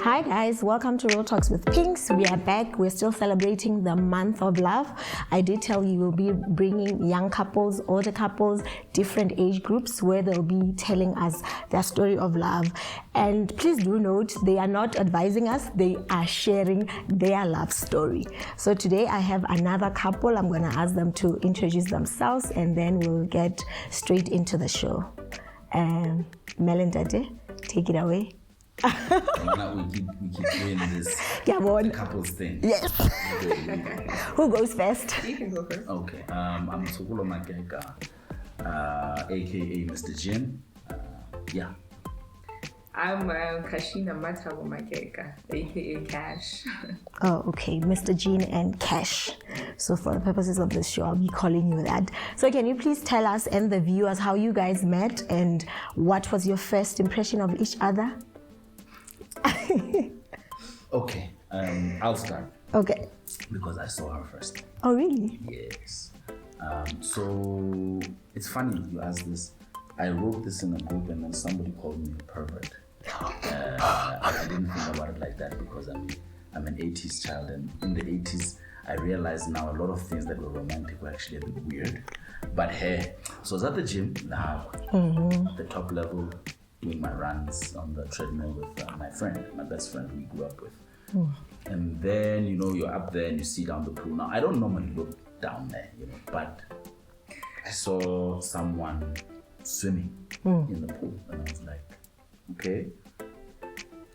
Hi guys, welcome to Real Talks with Pinks. We are back. We're still celebrating the month of love. I did tell you we'll be bringing young couples, older couples, different age groups where they'll be telling us their story of love. And please do note, they are not advising us, they are sharing their love story. So today I have another couple. I'm going to ask them to introduce themselves and then we'll get straight into the show. Mel and Dade, take it away. Now we keep doing this couples thing. Yes. Who goes first? You can go first. Okay. I'm Mr Makeka, aka Mr Jin. Yeah. I'm Kashina Matabo Makeka, aka Cash. Oh, okay. Mr. Jean and Cash. So for the purposes of this show, I'll be calling you that. So can you please tell us and the viewers how you guys met and what was your first impression of each other? Okay. I'll start. Okay. Because I saw her first. Oh, really? Yes. So it's funny you ask this. I wrote this in a group and then somebody called me a pervert. I didn't think about it like that because I'm an 80s child, and in the 80s I realized now a lot of things that were romantic were actually a bit weird. But hey, so I was at the gym now, at the top level, doing my runs on the treadmill with my best friend who we grew up with. And then, you're up there and you see down the pool. Now, I don't normally look down there, but I saw someone swimming in the pool. And I was like, okay.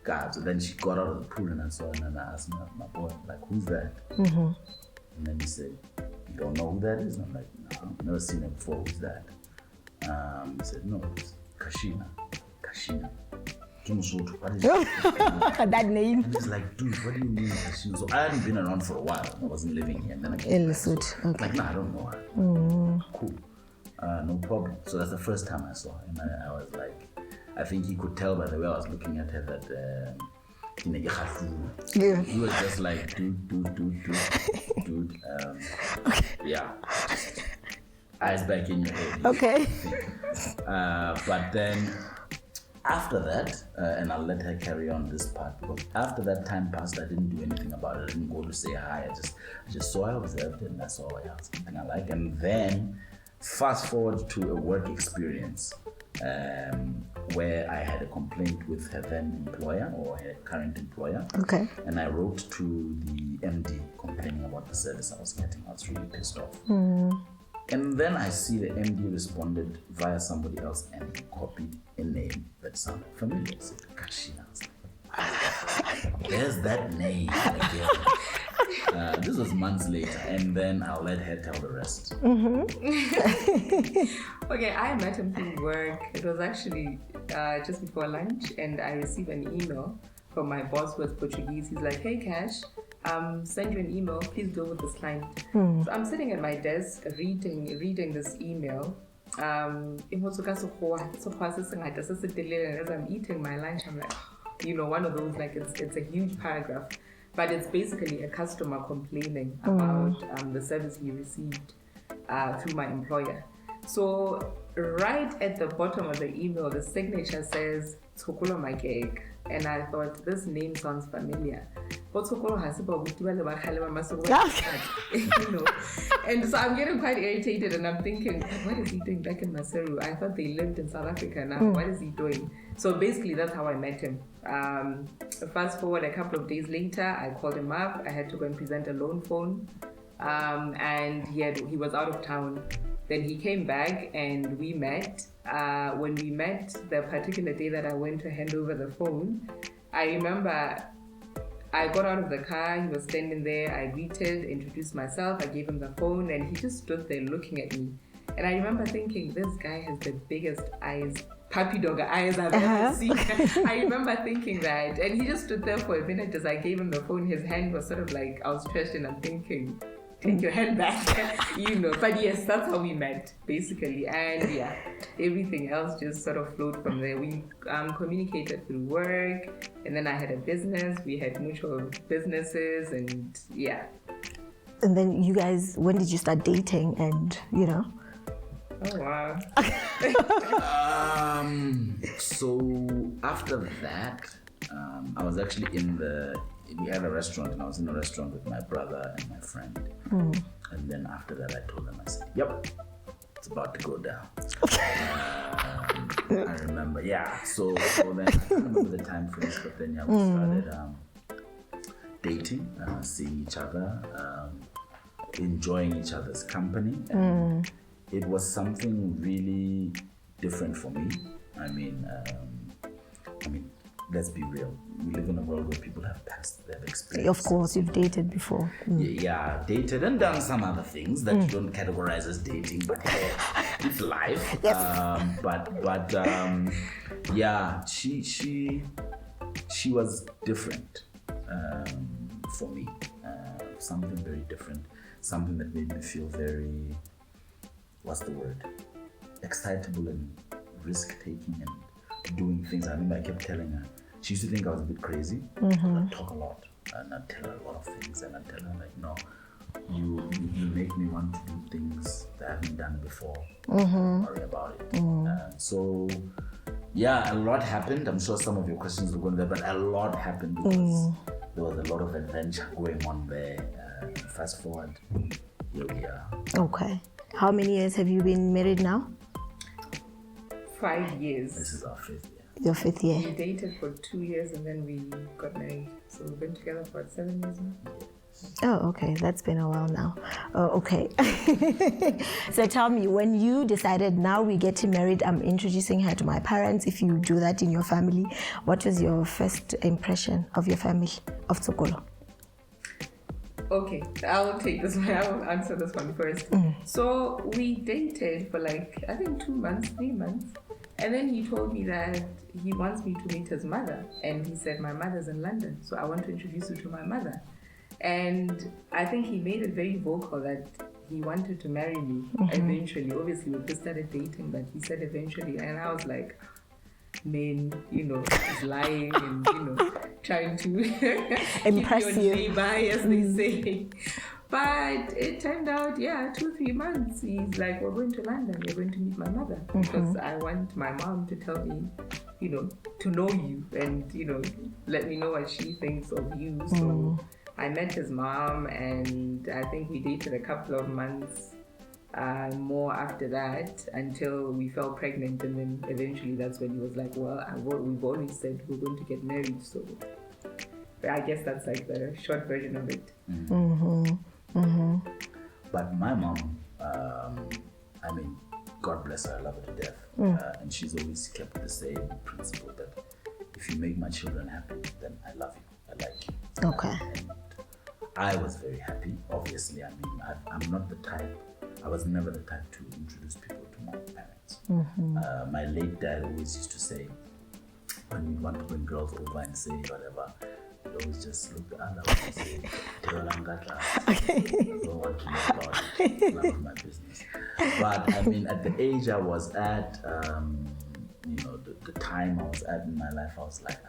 God, so then she got out of the pool and I saw her and I asked my boy, like, who's that? And then he said, you don't know who that is? And I'm like, no, I've never seen her before. Who's that? He said, no, it's Kashina. What is that name? And he's like, dude, what do you mean Kashina? So I hadn't been around for a while. I wasn't living here. And then I came back. So, okay. Like, no, I don't know her. Cool. No problem. So that's the first time I saw her. And I was like, I think he could tell by the way I was looking at her that he was just like, dude. Okay. Yeah. Eyes back in your head. Okay. But then after that, and I'll let her carry on this part, because after that time passed, I didn't do anything about it. I didn't go to say hi. I just saw her, observed it, and I saw something I like. And then fast forward to a work experience where I had a complaint with her then employer or her current employer. Okay. And I wrote to the MD complaining about the service I was getting. I was really pissed off. And then I see the MD responded via somebody else and he copied a name that sounded familiar. I said, Kashina. There's that name again. This was months later, and then I'll let her tell the rest. Okay, I met him through work. It was actually just before lunch, and I received an email from my boss who was Portuguese. He's like, hey Cash, send you an email, please deal with this client. So I'm sitting at my desk reading this email. As I'm eating my lunch, I'm like, one of those, like it's a huge paragraph, but it's basically a customer complaining about the service he received through my employer. So right at the bottom of the email, the signature says Tshokulo Makeka, and I thought this name sounds familiar. And so I'm getting quite irritated and I'm thinking, what is he doing back in Maseru? I thought they lived in South Africa now. What is he doing? So basically that's how I met him. Fast forward a couple of days later, I called him up. I had to go and present a loan phone. And he was out of town. Then he came back and we met. When we met, the particular day that I went to hand over the phone, I remember I got out of the car, he was standing there, I greeted, introduced myself, I gave him the phone, and he just stood there looking at me. And I remember thinking, this guy has the biggest eyes, puppy dog eyes I've ever seen. I remember thinking that. And he just stood there for a minute as I gave him the phone. His hand was sort of like outstretched, and I'm thinking, take your hand back, But yes, that's how we met, basically. And yeah, everything else just sort of flowed from there. We communicated through work, and then I had a business. We had mutual businesses, and yeah. And then you guys, when did you start dating and, Oh, wow. So after that, I was actually we had a restaurant, and I was in a restaurant with my brother and my friend. And then after that, I told them, I said, yep, it's about to go down. I remember, yeah. So then, I can't remember the time frame, but then we started dating, seeing each other, enjoying each other's company. And it was something really different for me. I mean, let's be real. We live in a world where people have passed, they have experienced. Of course, you've dated before. Yeah, dated and done some other things that you don't categorize as dating, but it's life. Yes. But yeah, she was different for me. Something very different. Something that made me feel very, what's the word? Excitable and risk-taking and doing things. I remember I kept telling her, she used to think I was a bit crazy. I'd talk a lot and I'd tell her a lot of things, and I'd tell her like, no, you make me want to do things that I haven't done before. Don't worry about it. So yeah, a lot happened. I'm sure some of your questions will go in there, but a lot happened because there was a lot of adventure going on there. Fast forward, here we are. Okay. How many years have you been married now? 5 years. This is our 5th year. Your 5th year. We dated for 2 years and then we got married. So we've been together for 7 years now. Oh, okay. That's been a while now. Oh, okay. So tell me, when you decided now we get married, I'm introducing her to my parents. If you do that in your family, what was your first impression of your family, of Tsokolo? Okay, I'll take this one. I will answer this one first. So we dated for like, I think 2 months, 3 months. And then he told me that he wants me to meet his mother. And he said, my mother's in London, so I want to introduce you to my mother. And I think he made it very vocal that he wanted to marry me eventually. Obviously, we just started dating, but he said eventually. And I was like, man, he's lying and, trying to impress keep your neighbor, as they say. But it turned out, 2-3 months, he's like, we're going to London, you're going to meet my mother. Because I want my mom to tell me, to know you and, let me know what she thinks of you. So I met his mom, and I think we dated a couple of months more after that until we fell pregnant, and then eventually that's when he was like, well, we've always said we're going to get married, so I guess that's like the short version of it. But my mom, God bless her, I love her to death, and she's always kept the same principle that if you make my children happy, then I love you, I like you. Okay. And I was very happy, obviously. I'm not the type, I was never the type to introduce people to my parents. My late dad always used to say, when we want to bring girls over and say whatever, he'd always just look the other way and say, I don't want to know about it, none of my business. But at the age I was at, the time I was at in my life, I was like,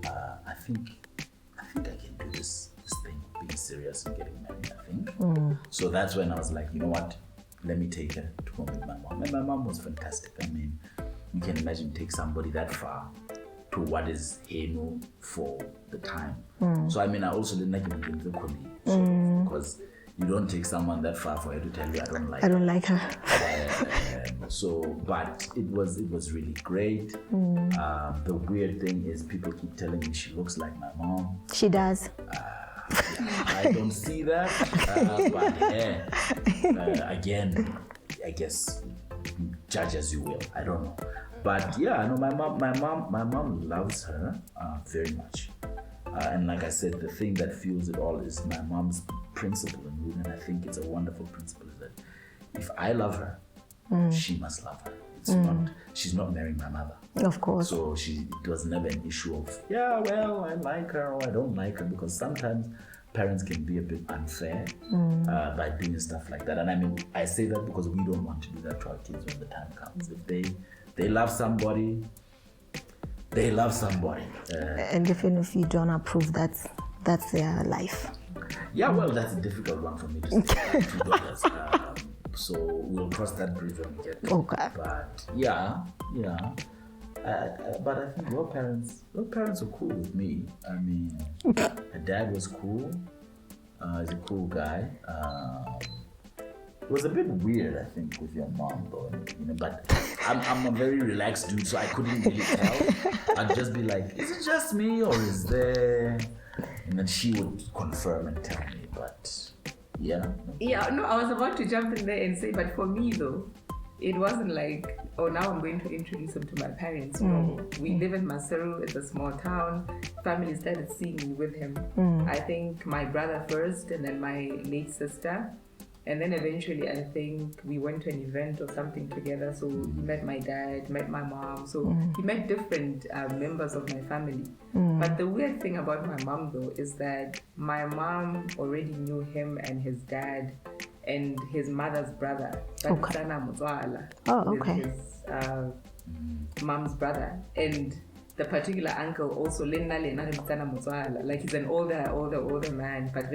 I think I can do this thing, being serious and getting married, I think. So that's when I was like, you know what, let me take her to go meet my mom. And my mom was fantastic. You can imagine, take somebody that far to what is Heno for the time. So I also didn't like him the colleague, because you don't take someone that far for her to tell you, I don't like her. But it was really great. The weird thing is, people keep telling me she looks like my mom. She does. I don't see that, but again, I guess judge as you will. I don't know, but my mom loves her very much, and like I said, the thing that fuels it all is my mom's principle and rule, and I think it's a wonderful principle, is that if I love her, she must love her. It's not, she's not marrying my mother. Of course. So it was never an issue of, I like her or I don't like her, because sometimes parents can be a bit unfair by doing stuff like that. And I say that because we don't want to do that to our kids when the time comes. If they love somebody, they love somebody. And even if you don't approve, that's their life. Yeah, well, that's a difficult one for me to say. $2. So we'll cross that bridge when we get there. Okay. But But I think your parents were cool with me. I mean, her dad was cool. He's a cool guy. It was a bit weird, I think, with your mom, though. But I'm a very relaxed dude, so I couldn't really tell. I'd just be like, is it just me or is there? And then she would confirm and tell me. But yeah. Yeah, no, I was about to jump in there and say, but for me though, it wasn't like, oh, now I'm going to introduce him to my parents. No, we live in Maseru, it's a small town. Family started seeing me with him. I think my brother first, and then my late sister. And then eventually, I think we went to an event or something together. So he met my dad, met my mom. So he met different members of my family. But the weird thing about my mom, though, is that my mom already knew him and his dad and his mother's brother. Okay. Oh, okay. His mom's brother. And the particular uncle also, like he's an older man, but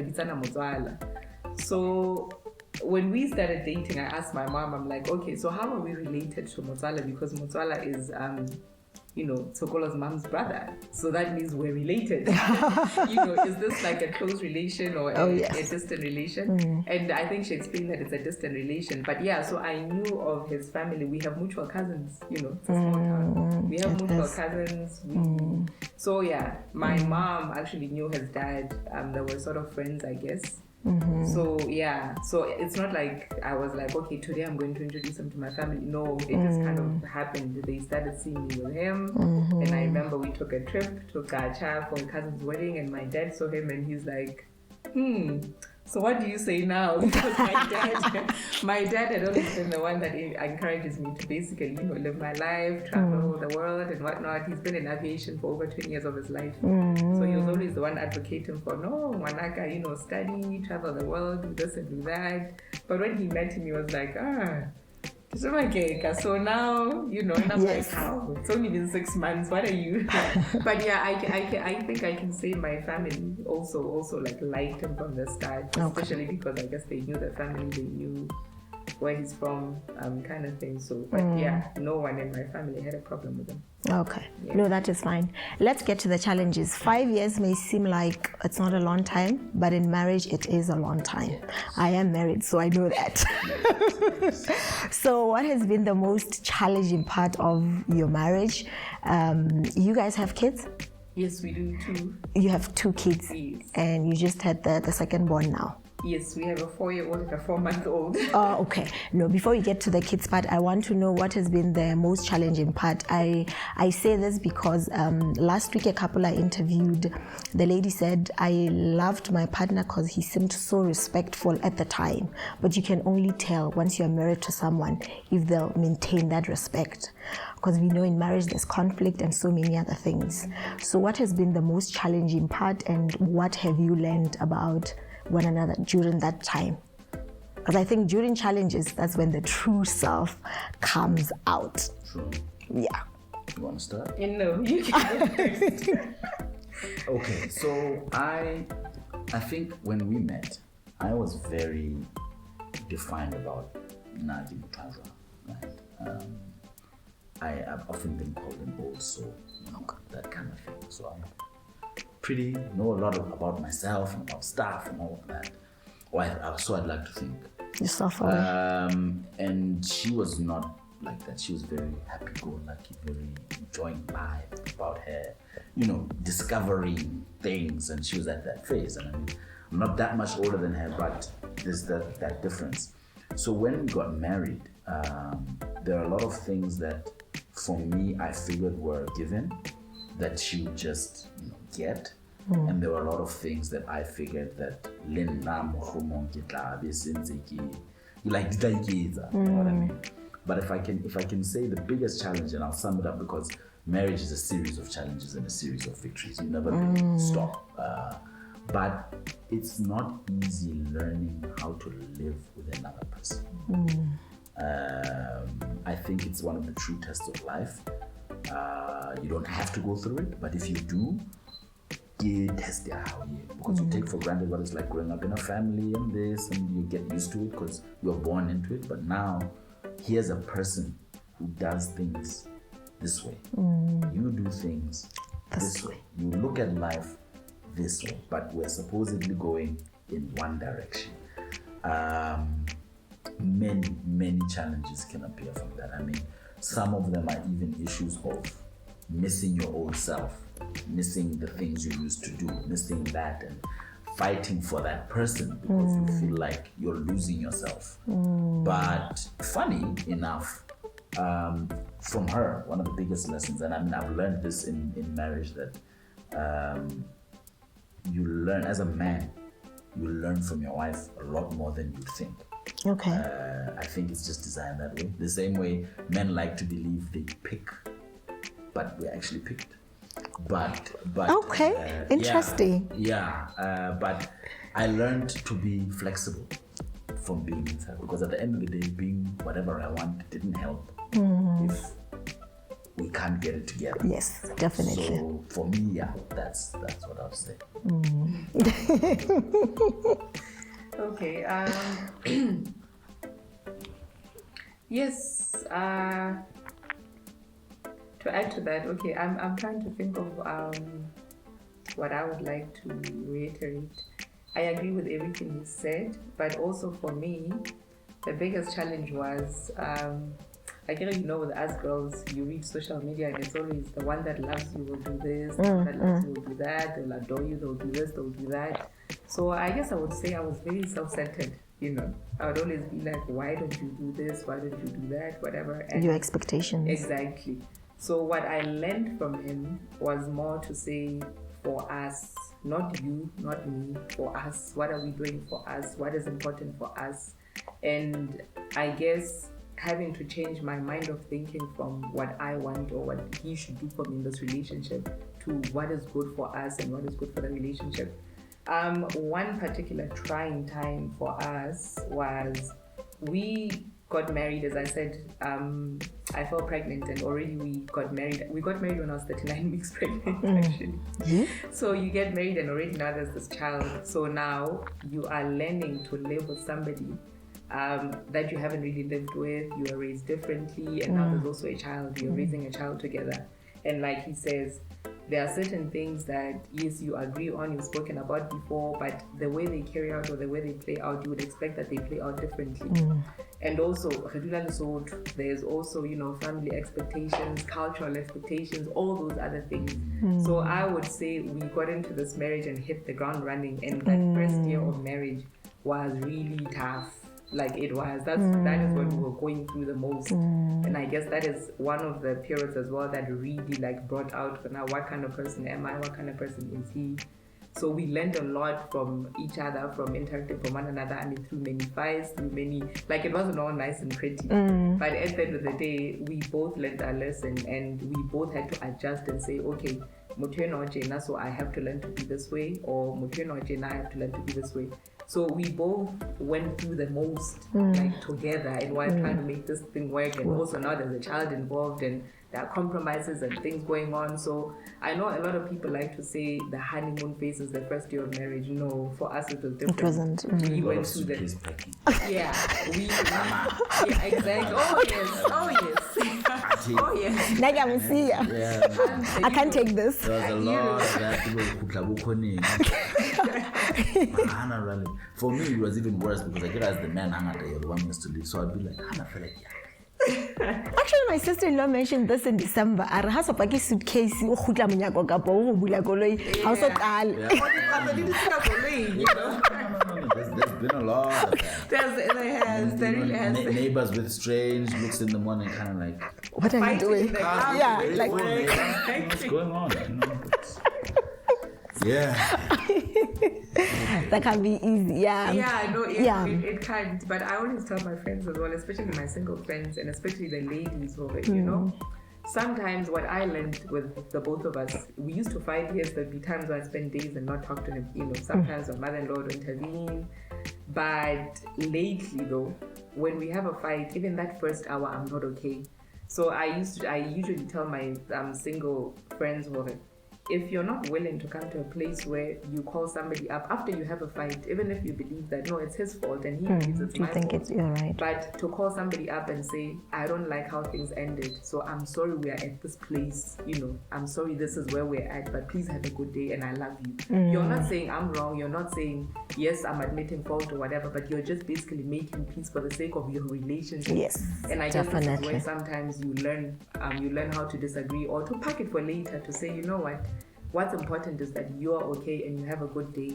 so when we started dating, I asked my mom, I'm like, okay, so how are we related to Motswala? Because Motswala is, Tsokolo's mom's brother. So that means we're related. Is this like a close relation or a distant relation? And I think she explained that it's a distant relation. But yeah, so I knew of his family. We have mutual cousins, it's a small town. We have mutual cousins. So yeah, my mom actually knew his dad. They were sort of friends, I guess. So yeah, so it's not like I was like, okay, today I'm going to introduce him to my family. No, it just kind of happened. They started seeing me with him, and I remember we took a trip to Gacha for a cousin's wedding, and my dad saw him, and he's like, so what do you say now? Because my dad had always been the one that encourages me to basically, live my life, travel the world and whatnot. He's been in aviation for over 20 years of his life. So he was always the one advocating for, no, Wanaka, study, travel the world, do this and do that. But when he met him, he was like, Mr Makeka. So now, and I'm like, how? It's only been 6 months. What are you? But yeah, I think I can say my family also like liked him from the start, especially because I guess they knew the family, they knew where he's from, kind of thing. So, but yeah, no one in my family had a problem with him. Okay. Yeah. No, that is fine. Let's get to the challenges. 5 years may seem like it's not a long time, but in marriage, it is a long time. Yes. I am married, so I know that. So what has been the most challenging part of your marriage? You guys have kids? Yes, we do too. You have 2 kids? Yes. And you just had the second born now? Yes, we have a 4-year-old and a 4-month-old. Oh, okay. No, before we get to the kids part, I want to know what has been the most challenging part. I say this because last week a couple I interviewed, the lady said, I loved my partner because he seemed so respectful at the time. But you can only tell once you're married to someone if they'll maintain that respect. Because we know in marriage there's conflict and so many other things. So what has been the most challenging part, and what have you learned about one another during that time? Because I think during challenges, that's when the true self comes out. True. Yeah. You want to start? No, you can. Okay, so I think when we met, I was very defined about Nadi Mutazwa, right? I've often been called an old soul, that kind of thing. So I know a lot about myself and about stuff and all of that. So I'd like to think. Yourself and she was not like that. She was very happy-go-lucky, very enjoying life, about her, discovering things, and she was at that phase. And I mean, I'm not that much older than her, but there's that difference. So when we got married, there are a lot of things that, for me, I figured were given that she would just get. And there were a lot of things that I figured that you know what I mean? But if I can say the biggest challenge, and I'll sum it up, because marriage is a series of challenges and a series of victories. You never really stop. But it's not easy learning how to live with another person. I think it's one of the true tests of life. You don't have to go through it, but if you do, test because you take for granted what it's like growing up in a family and this, and you get used to it because you're born into it. But now, here's a person who does things this way. You do things this way. You look at life this way. But we're supposedly going in one direction. Many challenges can appear from that. I mean, some of them are even issues of missing your old self, missing the things you used to do, missing that, and fighting for that person because you feel like you're losing yourself. But funny enough, from her, one of the biggest lessons, and I mean, I've learned this in marriage, that you learn as a man, you learn from your wife a lot more than you think. Okay. I think it's just designed that way. The same way men like to believe they pick, but we're actually picked. But okay, interesting. But I learned to be flexible from being with her, because at the end of the day, being whatever I want didn't help if we can't get it together. Yes, definitely. So for me, that's what I'll say. Okay. Yes. To add to that, okay, I'm trying to think of what I would like to reiterate. I agree with everything you said, but also for me, the biggest challenge was, I guess, with us girls, you read social media and it's always the one that loves you will do this, the one that loves you will do that, they'll adore you, they'll do this, they'll do that. So I guess I would say I was very self-centered, I would always be like, why don't you do this, why don't you do that, whatever. And your expectations. Exactly. So what I learned from him was more to say, for us, not you, not me, for us, what are we doing for us, what is important for us. And I guess having to change my mind of thinking from what I want or what he should do for me in this relationship to what is good for us and what is good for the relationship. One particular trying time for us was we got married, as I said, I fell pregnant and already we got married. We got married when I was 39 weeks pregnant, actually. Yeah. So you get married and already now there's this child. So now you are learning to live with somebody that you haven't really lived with. You are raised differently, and now there's also a child. You're raising a child together. And like he says, there are certain things that, yes, you agree on, you've spoken about before, but the way they carry out or the way they play out, you would expect that they play out differently. And also, there's also, family expectations, cultural expectations, all those other things. So I would say we got into this marriage and hit the ground running, and that first year of marriage was really tough. Like it was. That is when we were going through the most. And I guess that is one of the periods as well that really brought out now what kind of person am I, what kind of person is he. So we learned a lot from each other, from interacting from one another, and through many fights, through many, it wasn't all nice and pretty. But at the end of the day, we both learned our lesson and we both had to adjust and say, okay, so I have to learn to be this way, or I have to learn to be this way. So we both went through the most together and while trying to make this thing work. And also now there's a child involved and there are compromises and things going on. So I know a lot of people like to say the honeymoon phase is the first year of marriage. No, for us it was different. It wasn't. We went through the exactly. Oh yes. I can't take this. There's a lot of that people. For me, it was even worse because I get as the man the one used to leave, so I'd be like, I feel like, Actually, my sister-in-law mentioned this in December. I has a package suitcase. There's been a lot of that. There really has. Neighbors with strange looks in the morning, kind of like, what are you doing? What's going on? Yeah. That can be easy, It can't. But I always tell my friends as well, especially my single friends, and especially the ladies of it, sometimes what I learned with the both of us, we used to fight. Yes, there'd be times where I spend days and not talk to him. Sometimes my mother-in-law would intervene. But lately, though, when we have a fight, even that first hour, I'm not okay. So I usually tell my single friends, if you're not willing to come to a place where you call somebody up after you have a fight, even if you believe that no, it's his fault and he believes it's my fault, you're right? but to call somebody up and say, I don't like how things ended, so I'm sorry we are at this place, I'm sorry this is where we're at, but please have a good day and I love you. You're not saying I'm wrong, you're not saying yes, I'm admitting fault or whatever, but you're just basically making peace for the sake of your relationship. Yes, and I guess definitely. this is where sometimes you learn how to disagree or to pack it for later, to say, you know what's important is that you are okay and you have a good day.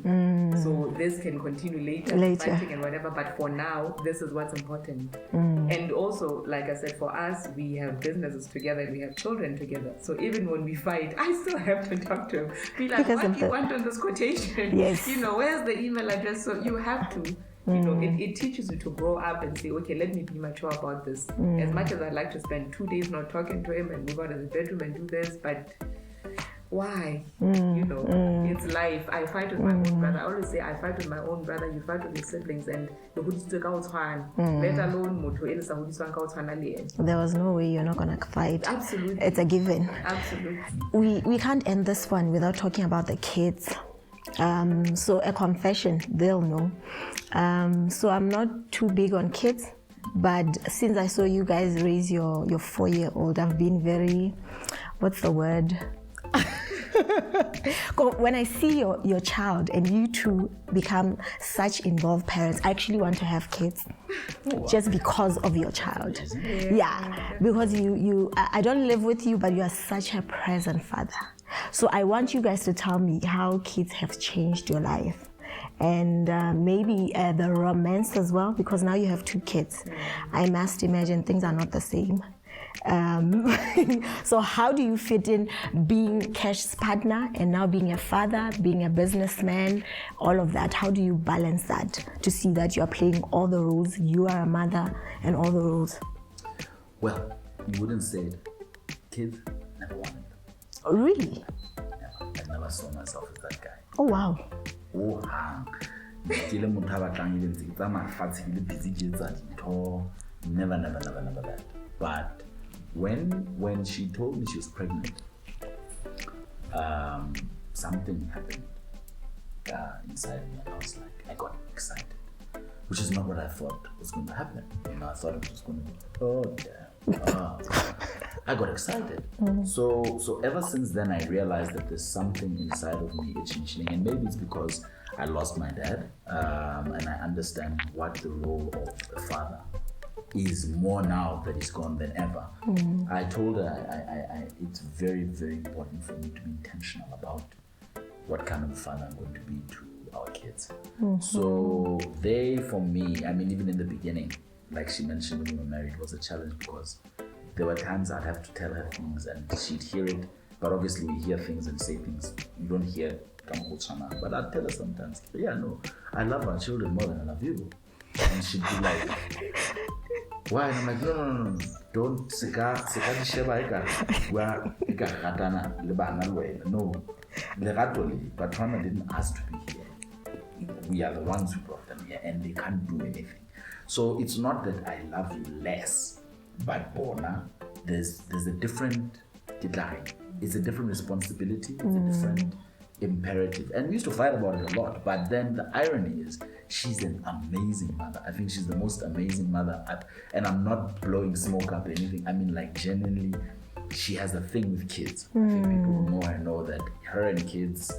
So this can continue later. Fighting and whatever, but for now, this is what's important. And also, like I said, for us, we have businesses together and we have children together. So even when we fight, I still have to talk to him. Be like, what do you want on this quotation? Yes. Where's the email address? So you have to. It teaches you to grow up and say, okay, let me be mature about this. As much as I'd like to spend 2 days not talking to him and move out of the bedroom and do this, but why? It's life. I fight with my own brother. I always say I fight with my own brother, you fight with your siblings, and let alone there was no way you're not gonna fight. Absolutely. It's a given. Absolutely. We can't end this one without talking about the kids. So a confession, they'll know. So I'm not too big on kids, but since I saw you guys raise your 4-year-old, I've been very, what's the word? When I see your child and you two become such involved parents, I actually want to have kids. Just because of your child. Yeah, because I don't live with you, but you are such a present father. So I want you guys to tell me how kids have changed your life. And maybe the romance as well, because now you have 2 kids. I must imagine things are not the same. So how do you fit in being Cash's partner and now being a father, being a businessman, all of that? How do you balance that to see that you are playing all the roles, you are a mother and all the roles? Well, you wouldn't say it. Kids, never wanted. Really? Never. I never saw myself as that guy. Oh, wow. Never that. But when she told me she was pregnant, something happened inside me, and I was like, I got excited, which is not what I thought was going to happen. I thought it was going to be, oh damn. I got excited. So ever since then, I realized that there's something inside of me itching, and maybe it's because I lost my dad, and I understand what the role of a father is more now that he's gone than ever. I told her it's very, very important for me to be intentional about what kind of father I'm going to be to our kids. So they, for me, I mean, even in the beginning, like she mentioned when we were married, was a challenge because there were times I'd have to tell her things and she'd hear it, but obviously we hear things and say things. You don't hear Kamuchana, but I'd tell her sometimes, yeah, no, I love our children more than I love you. And she'd be like, why? And I'm like, no, don't no. But Rana didn't ask to be here. We are the ones who brought them here and they can't do anything. So it's not that I love you less, but Bona, there's a different deadline. It's a different responsibility, it's a different imperative. And we used to fight about it a lot, but then the irony is she's an amazing mother. I think she's the most amazing mother. And I'm not blowing smoke up or anything. I mean, like, genuinely, she has a thing with kids. I think people know and know that her and kids,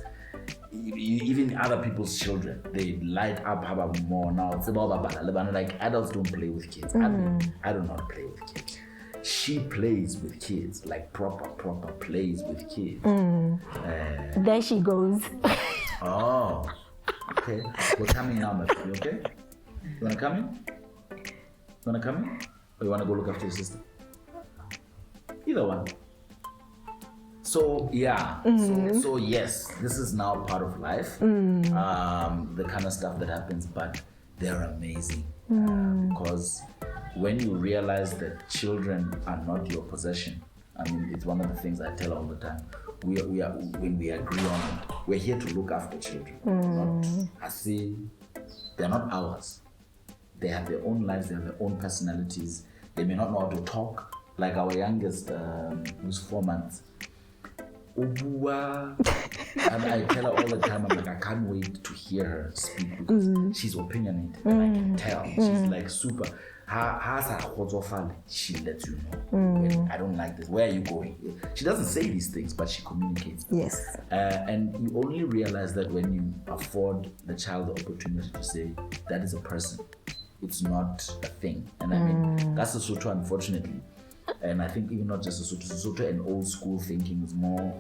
even other people's children, they light up more now. It's about like adults don't play with kids. I don't know how to play with kids. She plays with kids, like proper plays with kids. There she goes. Oh, okay. We're coming now, my friend. You okay? You wanna come in? Or you wanna go look after your sister? Either one. So yeah, so yes, this is now part of life. The kind of stuff that happens, but they're amazing because when you realize that children are not your possession, I mean, it's one of the things I tell all the time. We are when we agree on it, we're here to look after children. They're not ours. They have their own lives, they have their own personalities. They may not know how to talk. Like our youngest, who's 4 months, Ubua. And I tell her all the time, I'm like, I can't wait to hear her speak because she's opinionated. And I can tell. She's like super. She lets you know when I don't like this. Where are you going? She doesn't say these things, but she communicates them. Yes. And you only realize that when you afford the child the opportunity to say, that is a person. It's not a thing. And I mean, that's a Sotho, unfortunately. And I think even not just a Sotho and old school thinking is more,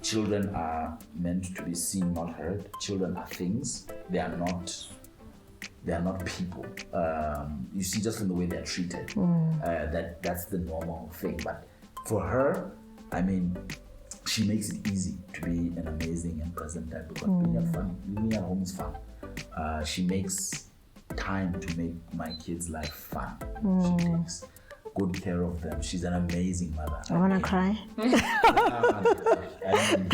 children are meant to be seen, not heard. Children are things. They are not people. You see just from the way they're treated. That's the normal thing. But for her, I mean, she makes it easy to be an amazing and present dad because being at home is fun. She makes time to make my kids' life fun. She takes good care of them. She's an amazing mother. I want to cry. I mean,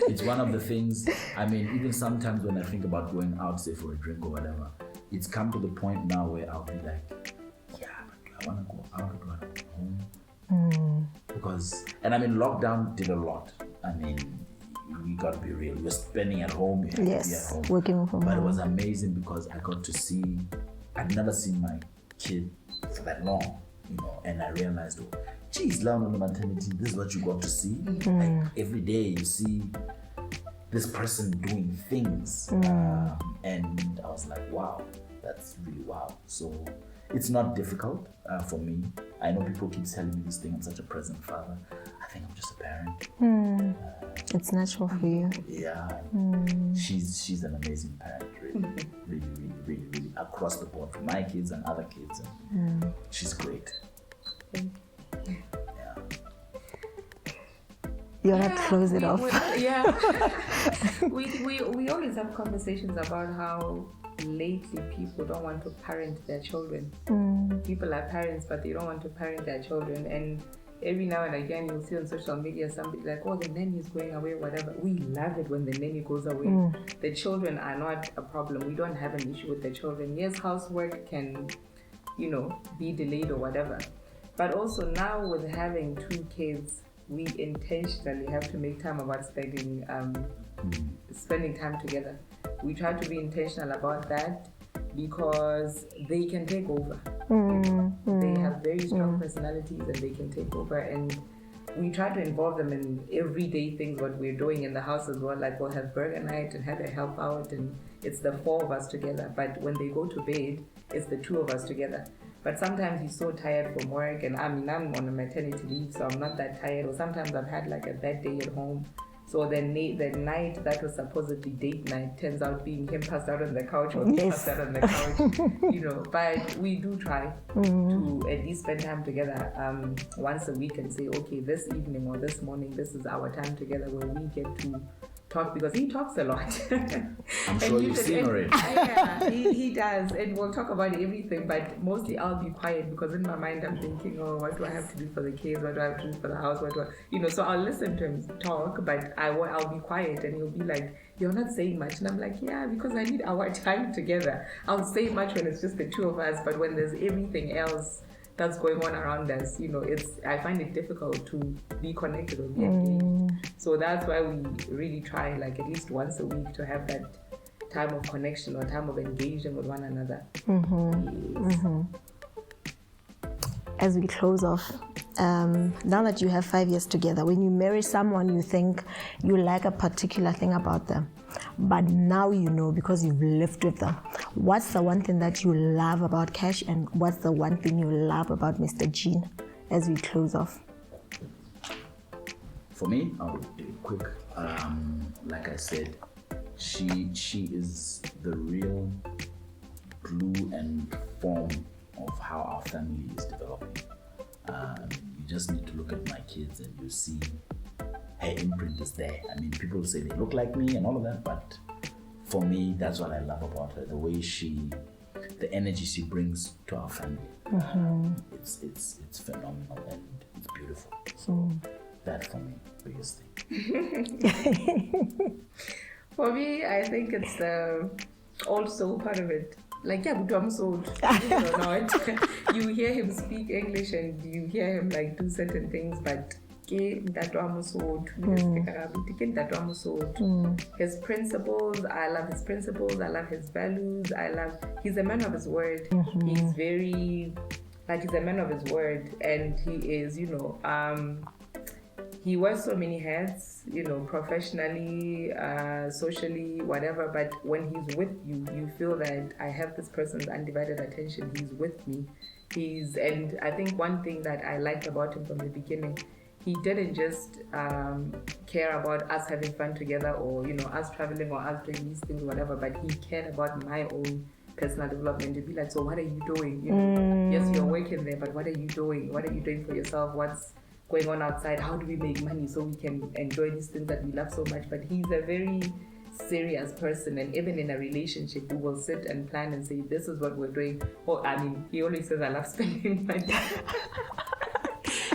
it's one of the things, I mean, even sometimes when I think about going out, say for a drink or whatever, it's come to the point now where I'll be like, yeah, but I want to go out or at home. Because, and I mean, lockdown did a lot. I mean, we got to be real. We're spending at home. Yes, working from home. But it was amazing because I got to see, I'd never seen my kid for that long, you know, and I realized, oh, geez, down on the maternity, this is what you got to see. Like every day you see this person doing things. And I was like, wow, that's really wow. So it's not difficult for me. I know people keep telling me this thing, I'm such a present father. I think I'm just a parent. It's natural for you. Yeah. She's an amazing parent, really, across the board for my kids and other kids. And she's great. Yeah. You want to close it off? We always have conversations about how lately people don't want to parent their children. People are parents, but they don't want to parent their children. And every now and again, you'll see on social media somebody like, oh, the nanny is going away, whatever. We love it when the nanny goes away. The children are not a problem. We don't have an issue with the children. Yes, housework can, be delayed or whatever. But also now with having 2 kids, we intentionally have to make time about spending time together. We try to be intentional about that because they can take over. They have very strong personalities and they can take over, and we try to involve them in everyday things what we're doing in the house as well. Like we'll have burger night and have a help out, and it's the 4 of us together. But when they go to bed, it's the 2 of us together. But sometimes he's so tired from work, and I'm on a maternity leave, so I'm not that tired. Or sometimes I've had like a bad day at home. So the night that was supposedly date night turns out being him passed out on the couch or me passed out on the couch, But we do try to at least spend time together once a week and say, okay, this evening or this morning, this is our time together where we get to talk, because he talks a lot. I'm sure you've seen already. Yeah, he does, and we'll talk about everything, but mostly I'll be quiet because in my mind I'm thinking, oh, what do I have to do for the kids? What do I have to do for the house? So I'll listen to him talk, but I'll be quiet, and he'll be like, you're not saying much. And I'm like, yeah, because I need our time together. I'll say much when it's just the 2 of us, but when there's everything else that's going on around us, I find it difficult to be connected or be engaged. So that's why we really try, like at least once a week, to have that time of connection or time of engagement with one another. As we close off, now that you have 5 years together, when you marry someone, you think you like a particular thing about them, but now you know because you've lived with them. What's the one thing that you love about Cash, and what's the one thing you love about Mr. Jean as we close off? For me, I'll do it quick. Like I said, she is the real glue and form of how our family is developing. You just need to look at my kids and you see her imprint is there. I mean, people say they look like me and all of that, but for me, that's what I love about her. The way the energy she brings to our family. It's phenomenal and it's beautiful. That for me, biggest thing. For me, I think it's the old soul part of it. Like, yeah, but I'm sold. Or not. You hear him speak English and you hear him like do certain things, but His principles, I love his principles, I love his values, he's a man of his word. He's very, he's a man of his word, and he is, he wears so many hats, professionally, socially, whatever, but when he's with you, you feel that I have this person's undivided attention, he's with me. And I think one thing that I liked about him from the beginning, he didn't just care about us having fun together or, us traveling or us doing these things or whatever, but he cared about my own personal development. To be like, so what are you doing? Yes, you're working there, but what are you doing? What are you doing for yourself? What's going on outside? How do we make money so we can enjoy these things that we love so much? But he's a very serious person, and even in a relationship we will sit and plan and say, this is what we're doing. He always says, I love spending money.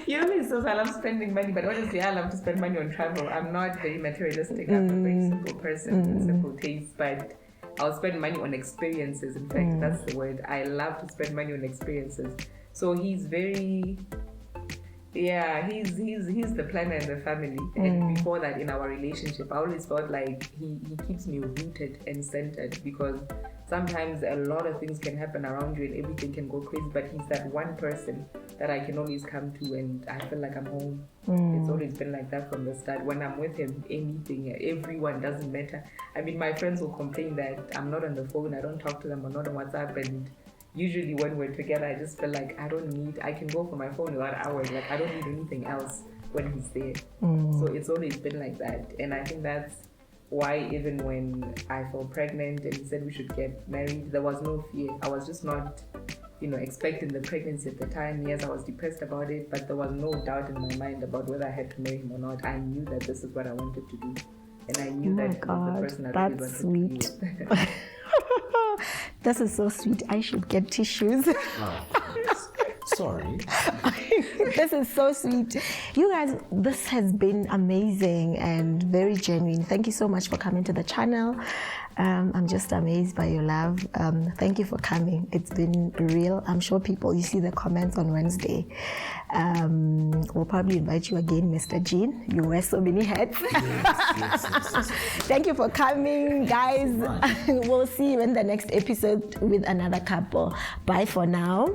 He always says, I love spending money, but honestly I love to spend money on travel. I'm not very materialistic. I'm a very simple person with simple tastes, but I'll spend money on experiences. In fact, that's the word. I love to spend money on experiences. So he's very, he's the planner in the family. And before that, in our relationship, I always felt like he keeps me rooted and centered, because sometimes a lot of things can happen around you and everything can go crazy, but he's that one person that I can always come to and I feel like I'm home. It's always been like that from the start. When I'm with him, everyone doesn't matter. My friends will complain that I'm not on the phone, I don't talk to them, or not on WhatsApp, and usually when we're together, I just feel like I can go for my phone without hours. Like, I don't need anything else when he's there. So it's always been like that. And I think that's why even when I fell pregnant and he said we should get married, there was no fear. I was just not, expecting the pregnancy at the time. Yes, I was depressed about it, but there was no doubt in my mind about whether I had to marry him or not. I knew that this is what I wanted to do. And I knew that he was the person I really wanted to be with. This is so sweet. I should get tissues. Sorry. This is so sweet. You guys, this has been amazing and very genuine. Thank you so much for coming to the channel. I'm just amazed by your love. Thank you for coming. It's been real. I'm sure you see the comments on Wednesday. We'll probably invite you again, Mr. Jean. You wear so many hats. Yes. Thank you for coming, guys. We'll see you in the next episode with another couple. Bye for now.